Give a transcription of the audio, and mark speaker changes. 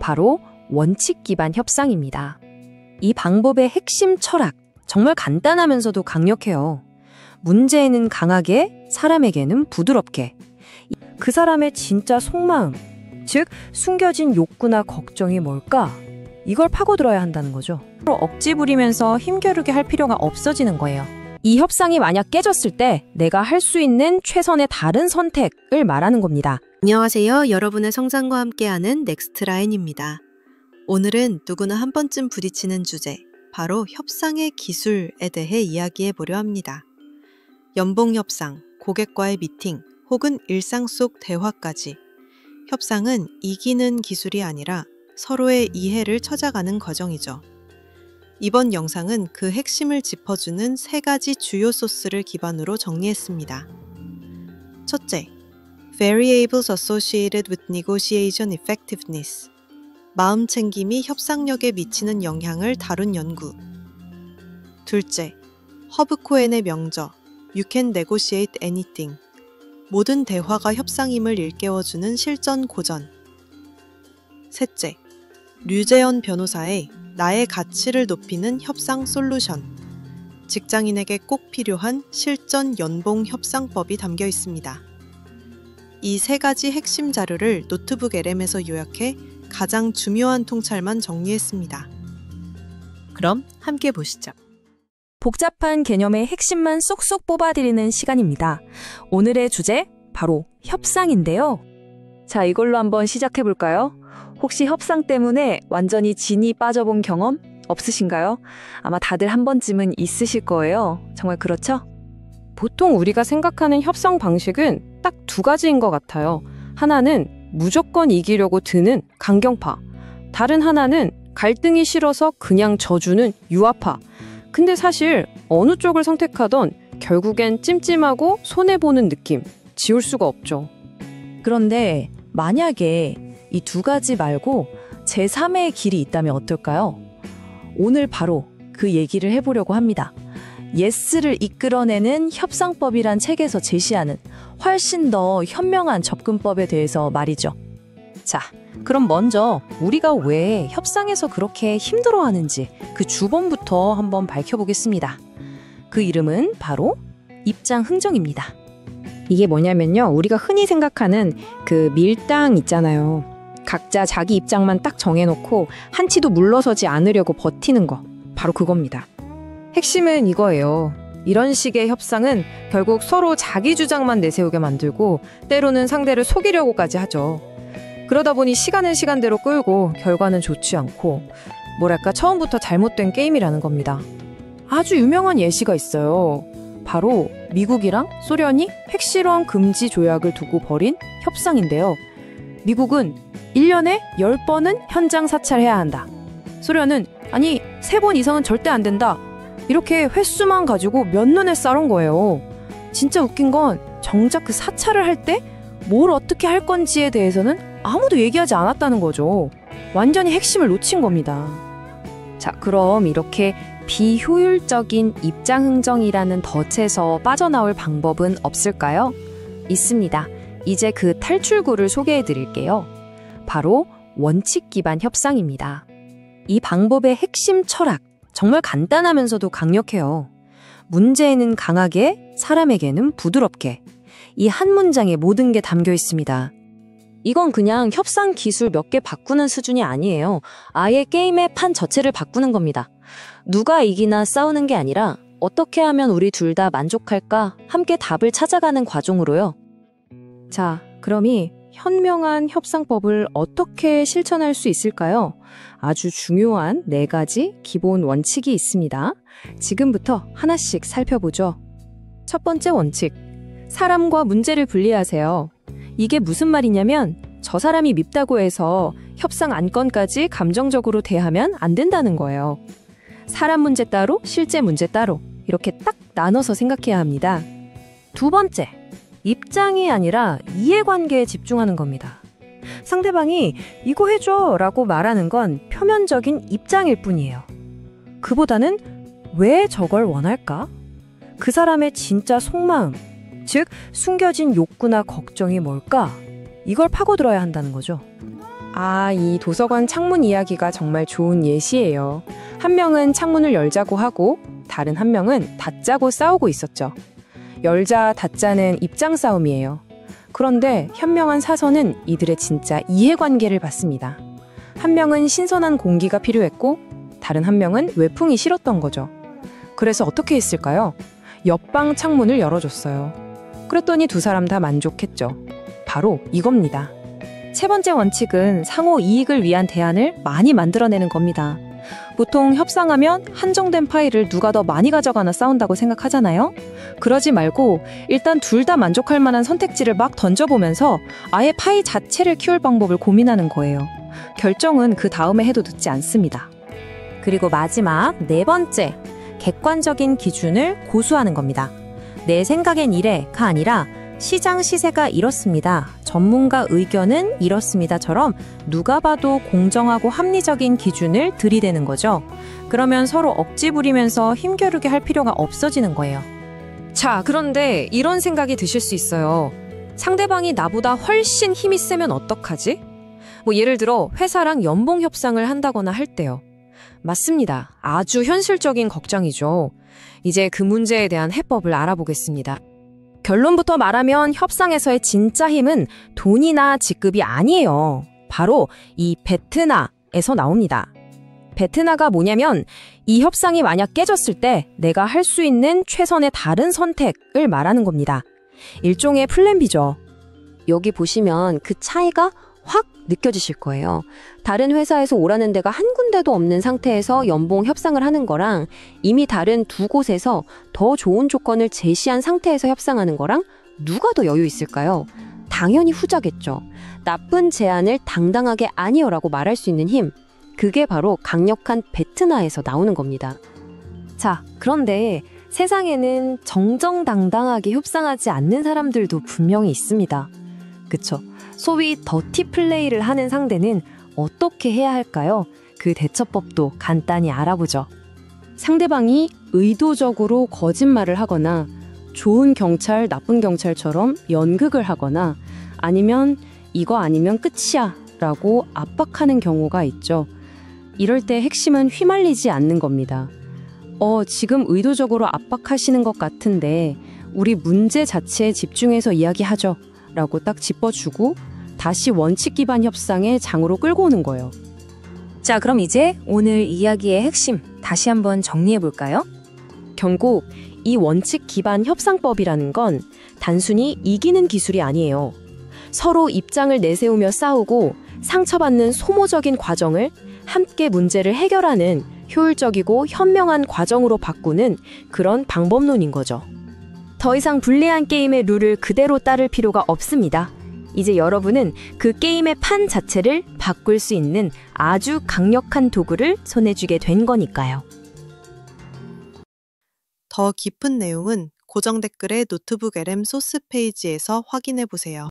Speaker 1: 바로 원칙 기반 협상입니다. 이 방법의 핵심 철학, 정말 간단하면서도 강력해요. 문제에는 강하게, 사람에게는 부드럽게. 그 사람의 진짜 속마음, 즉 숨겨진 욕구나 걱정이 뭘까? 이걸 파고들어야 한다는 거죠. 억지 부리면서 힘겨루게 할 필요가 없어지는 거예요. 이 협상이 만약 깨졌을 때 내가 할 수 있는 최선의 다른 선택을 말하는 겁니다.
Speaker 2: 안녕하세요. 여러분의 성장과 함께하는 넥스트라인입니다. 오늘은 누구나 한 번쯤 부딪히는 주제, 바로 협상의 기술에 대해 이야기해 보려 합니다. 연봉 협상, 고객과의 미팅, 혹은 일상 속 대화까지. 협상은 이기는 기술이 아니라 서로의 이해를 찾아가는 과정이죠. 이번 영상은 그 핵심을 짚어주는 3가지 주요 소스를 기반으로 정리했습니다. 첫째, Variables associated with negotiation effectiveness. 마음 챙김이 협상력에 미치는 영향을 다룬 연구. 둘째, 허브 코엔의 명저 You can negotiate anything. 모든 대화가 협상임을 일깨워주는 실전 고전. 셋째, 류재현 변호사의 나의 가치를 높이는 협상 솔루션. 직장인에게 꼭 필요한 실전 연봉 협상법이 담겨 있습니다. 이 3가지 핵심 자료를 노트북 LM에서 요약해 가장 중요한 통찰만 정리했습니다. 그럼 함께 보시죠.
Speaker 1: 복잡한 개념의 핵심만 쏙쏙 뽑아드리는 시간입니다. 오늘의 주제, 바로 협상인데요. 자, 이걸로 한번 시작해볼까요? 혹시 협상 때문에 완전히 진이 빠져본 경험 없으신가요? 아마 다들 한 번쯤은 있으실 거예요. 정말 그렇죠? 보통 우리가 생각하는 협상 방식은 딱 2가지인 것 같아요. 하나는 무조건 이기려고 드는 강경파, 다른 하나는 갈등이 싫어서 그냥 져주는 유화파. 근데 사실 어느 쪽을 선택하던 결국엔 찜찜하고 손해보는 느낌, 지울 수가 없죠. 그런데 만약에 이 2가지 말고 제3의 길이 있다면 어떨까요? 오늘 바로 그 얘기를 해보려고 합니다. 예스를 이끌어내는 협상법이란 책에서 제시하는 훨씬 더 현명한 접근법에 대해서 말이죠. 자, 그럼 먼저 우리가 왜 협상에서 그렇게 힘들어하는지 그 주범부터 한번 밝혀보겠습니다. 그 이름은 바로 입장 흥정입니다. 이게 뭐냐면요, 우리가 흔히 생각하는 그 밀당 있잖아요. 각자 자기 입장만 딱 정해놓고 한치도 물러서지 않으려고 버티는 거, 바로 그겁니다. 핵심은 이거예요. 이런 식의 협상은 결국 서로 자기 주장만 내세우게 만들고 때로는 상대를 속이려고까지 하죠. 그러다 보니 시간은 시간대로 끌고 결과는 좋지 않고, 뭐랄까 처음부터 잘못된 게임이라는 겁니다. 아주 유명한 예시가 있어요. 바로 미국이랑 소련이 핵실험 금지 조약을 두고 벌인 협상인데요. 미국은 1년에 10번은 현장 사찰해야 한다. 소련은 아니 3번 이상은 절대 안 된다. 이렇게 횟수만 가지고 몇 년을 싸운 거예요. 진짜 웃긴 건 정작 그 사찰을 할 때 뭘 어떻게 할 건지에 대해서는 아무도 얘기하지 않았다는 거죠. 완전히 핵심을 놓친 겁니다. 자, 그럼 이렇게 비효율적인 입장 흥정이라는 덫에서 빠져나올 방법은 없을까요? 있습니다. 이제 그 탈출구를 소개해 드릴게요. 바로 원칙 기반 협상입니다. 이 방법의 핵심 철학, 정말 간단하면서도 강력해요. 문제에는 강하게, 사람에게는 부드럽게. 이 한 문장에 모든 게 담겨 있습니다. 이건 그냥 협상 기술 몇 개 바꾸는 수준이 아니에요. 아예 게임의 판 자체를 바꾸는 겁니다. 누가 이기나 싸우는 게 아니라 어떻게 하면 우리 둘 다 만족할까 함께 답을 찾아가는 과정으로요. 자, 그럼 이 현명한 협상법을 어떻게 실천할 수 있을까요? 아주 중요한 4가지 기본 원칙이 있습니다. 지금부터 하나씩 살펴보죠. 첫 번째 원칙, 사람과 문제를 분리하세요. 이게 무슨 말이냐면 저 사람이 밉다고 해서 협상 안건까지 감정적으로 대하면 안 된다는 거예요. 사람 문제 따로, 실제 문제 따로 이렇게 딱 나눠서 생각해야 합니다. 2번째, 입장이 아니라 이해관계에 집중하는 겁니다. 상대방이 이거 해줘 라고 말하는 건 표면적인 입장일 뿐이에요. 그보다는 왜 저걸 원할까? 그 사람의 진짜 속마음, 즉 숨겨진 욕구나 걱정이 뭘까? 이걸 파고들어야 한다는 거죠. 이 도서관 창문 이야기가 정말 좋은 예시예요. 한 명은 창문을 열자고 하고 다른 한 명은 닫자고 싸우고 있었죠. 열자 닫자는 입장 싸움이에요. 그런데 현명한 사서는 이들의 진짜 이해관계를 봤습니다. 한 명은 신선한 공기가 필요했고 다른 한 명은 외풍이 싫었던 거죠. 그래서 어떻게 했을까요? 옆방 창문을 열어줬어요. 그랬더니 두 사람 다 만족했죠. 바로 이겁니다. 세 번째 원칙은 상호 이익을 위한 대안을 많이 만들어내는 겁니다. 보통 협상하면 한정된 파일을 누가 더 많이 가져가나 싸운다고 생각하잖아요? 그러지 말고 일단 둘 다 만족할 만한 선택지를 막 던져보면서 아예 파일 자체를 키울 방법을 고민하는 거예요. 결정은 그 다음에 해도 늦지 않습니다. 그리고 마지막 네 번째, 객관적인 기준을 고수하는 겁니다. 내 생각엔 이래가 아니라 시장 시세가 이렇습니다. 전문가 의견은 이렇습니다처럼 누가 봐도 공정하고 합리적인 기준을 들이대는 거죠. 그러면 서로 억지 부리면서 힘겨루게 할 필요가 없어지는 거예요. 자, 그런데 이런 생각이 드실 수 있어요. 상대방이 나보다 훨씬 힘이 세면 어떡하지? 예를 들어 회사랑 연봉 협상을 한다거나 할 때요. 맞습니다. 아주 현실적인 걱정이죠. 이제 그 문제에 대한 해법을 알아보겠습니다. 결론부터 말하면 협상에서의 진짜 힘은 돈이나 직급이 아니에요. 바로 이 베트나에서 나옵니다. 베트나가 뭐냐면 이 협상이 만약 깨졌을 때 내가 할 수 있는 최선의 다른 선택을 말하는 겁니다. 일종의 플랜 B죠. 여기 보시면 그 차이가 확 느껴지실 거예요. 다른 회사에서 오라는 데가 한 군데도 없는 상태에서 연봉 협상을 하는 거랑 이미 다른 두 곳에서 더 좋은 조건을 제시한 상태에서 협상하는 거랑 누가 더 여유 있을까요? 당연히 후자겠죠. 나쁜 제안을 당당하게 아니요라고 말할 수 있는 힘, 그게 바로 강력한 베트나에서 나오는 겁니다. 자, 그런데 세상에는 정정당당하게 협상하지 않는 사람들도 분명히 있습니다. 그쵸? 소위 더티 플레이를 하는 상대는 어떻게 해야 할까요? 그 대처법도 간단히 알아보죠. 상대방이 의도적으로 거짓말을 하거나 좋은 경찰, 나쁜 경찰처럼 연극을 하거나 아니면 이거 아니면 끝이야 라고 압박하는 경우가 있죠. 이럴 때 핵심은 휘말리지 않는 겁니다. 지금 의도적으로 압박하시는 것 같은데 우리 문제 자체에 집중해서 이야기하죠 라고 딱 짚어주고 다시 원칙 기반 협상의 장으로 끌고 오는 거예요. 자, 그럼 이제 오늘 이야기의 핵심 다시 한번 정리해 볼까요? 결국 이 원칙 기반 협상법이라는 건 단순히 이기는 기술이 아니에요. 서로 입장을 내세우며 싸우고 상처받는 소모적인 과정을 함께 문제를 해결하는 효율적이고 현명한 과정으로 바꾸는 그런 방법론인 거죠. 더 이상 불리한 게임의 룰을 그대로 따를 필요가 없습니다. 이제 여러분은 그 게임의 판 자체를 바꿀 수 있는 아주 강력한 도구를 손에 쥐게 된 거니까요.
Speaker 2: 더 깊은 내용은 고정 댓글의 노트북 LM 소스 페이지에서 확인해 보세요.